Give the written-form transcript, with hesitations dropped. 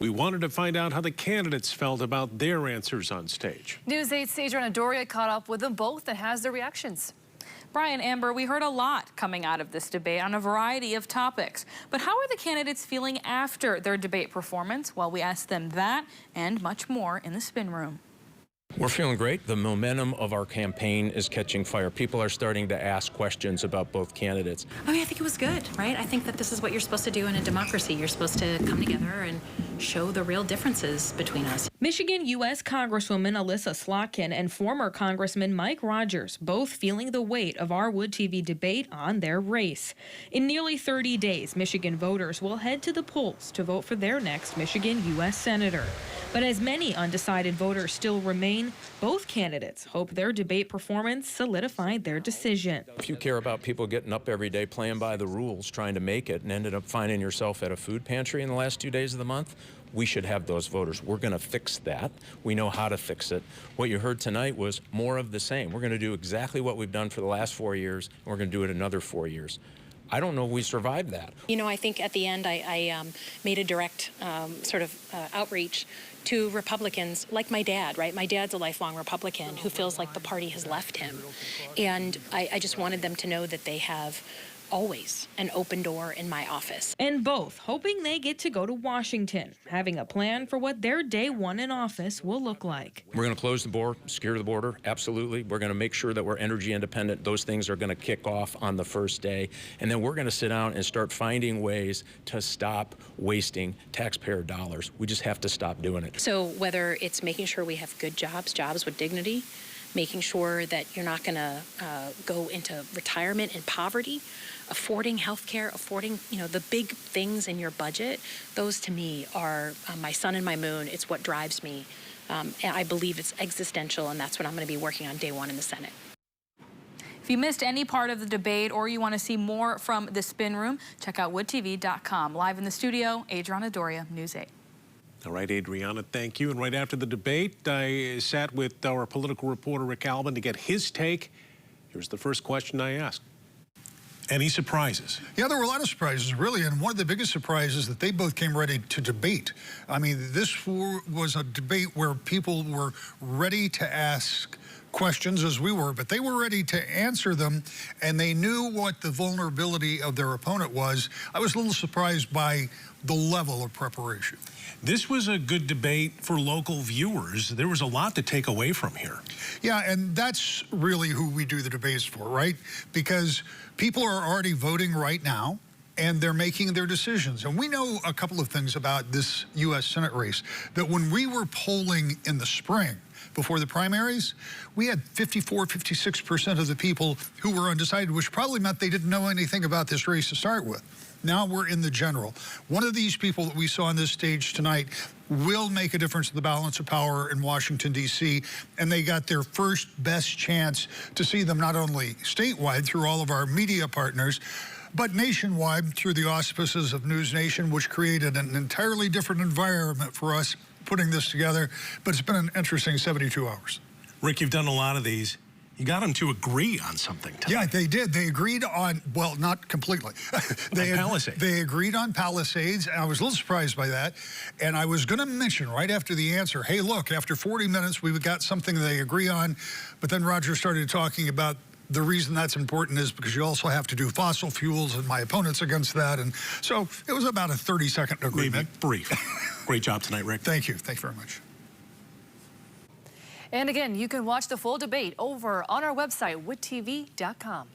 We wanted to find out how the candidates felt about their answers on stage. News 8's Adriana Doria caught up with them both and has their reactions. Brian, Amber, we heard a lot coming out of this debate on a variety of topics. But how are the candidates feeling after their debate performance? Well, we asked them that and much more in the spin room. We're feeling great. The momentum of our campaign is catching fire. People are starting to ask questions about both candidates. I mean, I think it was good, right? I think that this is what you're supposed to do in a democracy. You're supposed to come together and show the real differences between us. Michigan U.S. Congresswoman Alyssa Slotkin and former Congressman Mike Rogers both feeling the weight of our Wood TV debate on their race. In nearly 30 days, Michigan voters will head to the polls to vote for their next Michigan U.S. Senator. But as many undecided voters still remain, both candidates hope their debate performance solidified their decision. If you care about people getting up every day, playing by the rules, trying to make it, and ended up finding yourself at a food pantry in the last 2 days of the month, we should have those voters. We're going to fix that. We know how to fix it. What you heard tonight was more of the same. We're going to do exactly what we've done for the last 4 years, and we're going to do it another 4 years. I don't know if we survived that. You know, I think at the end I made a direct outreach to Republicans like my dad, right? My dad's a lifelong Republican who feels like the party has left him. And I just wanted them to know that they have always an open door in my office. And both hoping they get to go to Washington, having a plan for what their day one in office will look like. We're going to close the border, secure the border, absolutely. We're going to make sure that we're energy independent. Those things are going to kick off on the first day. And then we're going to sit down and start finding ways to stop wasting taxpayer dollars. We just have to stop doing it. So whether it's making sure we have good jobs with dignity, making sure that you're not going to go into retirement and poverty, affording health care, affording, the big things in your budget, those to me are my sun and my moon. It's what drives me. And I believe it's existential, and that's what I'm going to be working on day one in the Senate. If you missed any part of the debate or you want to see more from the spin room, check out woodtv.com. Live in the studio, Adriana Doria, News 8. All right, Adriana, thank you. And right after the debate, I sat with our political reporter, Rick Albin, to get his take. Here's the first question I asked. Any surprises? Yeah, there were a lot of surprises, really, and one of the biggest surprises that they both came ready to debate. I mean, this was a debate where people were ready to ask questions, as we were, but they were ready to answer them, and they knew what the vulnerability of their opponent was. I was a little surprised by the level of preparation. This was a good debate for local viewers. There was a lot to take away from here. Yeah, and that's really who we do the debates for, right? Because people are already voting right now, and they're making their decisions. And we know a couple of things about this U.S. Senate race, that when we were polling in the spring, before the primaries, we had 54, 56% of the people who were undecided, which probably meant they didn't know anything about this race to start with. Now we're in the general. One of these people that we saw on this stage tonight will make a difference in the balance of power in Washington, D.C., and they got their first best chance to see them not only statewide through all of our media partners, but nationwide through the auspices of News Nation, which created an entirely different environment for us putting this together. But it's been an interesting 72 hours. Rick, you've done a lot of these. You got them to agree on something tonight. Yeah, they did. They agreed on, well, not completely. Palisades. They agreed on Palisades, and I was a little surprised by that. And I was going to mention right after the answer, hey, look, after 40 minutes, we've got something they agree on. But then Roger started talking about the reason that's important is because you also have to do fossil fuels, and my opponent's against that. And so it was about a 30-second agreement. Maybe brief. Great job tonight, Rick. Thank you. Thank you very much. And again, you can watch the full debate over on our website, woodtv.com.